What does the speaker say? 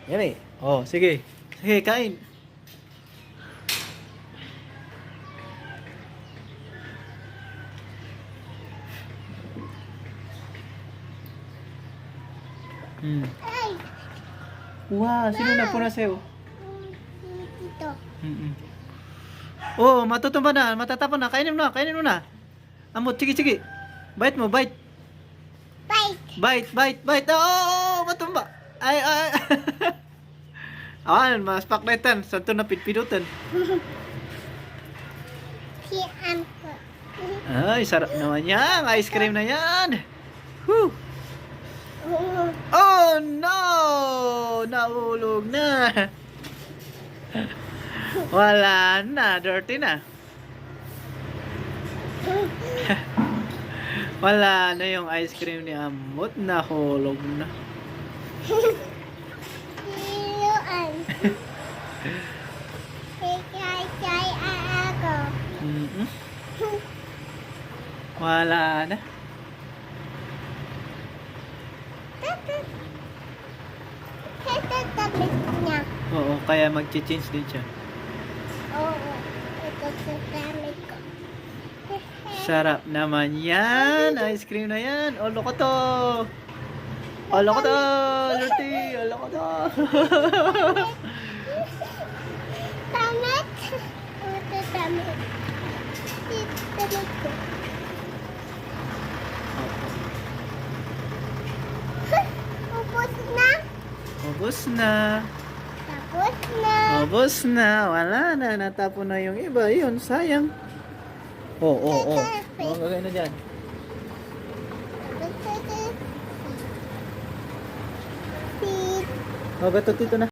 Yummy. Oh, sige. Sige, kain. Ay, Wow, sino na puna sa'yo? dito. Oh, matutumba na, matatapon na. Kainin mo na, kainin mo na. Amot, sige, sige. Bite mo, bite. Bike. Bite, bite, bite. Oh, matumba. Ay, ay. Awan, mas pakletan. Santo na pitpidutan. Si Ampo. Ay, sarap naman yan. Ice cream na yan. Whew. Oh, no! Nahulog na. Wala na. Dirty na. Wala na yung ice cream ni Amot. Nahulog na. Siluan. Ikay ako. Wala na. Ito tapit niya. Oo, kaya mag-change din siya. Oo. Ito sa damit ko. Sarap naman yan. Ice cream na yan. Olo ko to. Olo ko to. Dirty. Olo ko to. Damit. Ito damit. Ito damit ko. Ubus na. Ubus na. Tapos na. Ubus na. Wala na. Natapon na yung iba. Yun, sayang. Oo, oo, oo. Ano gagawin na dyan? Beep. O, gato dito na.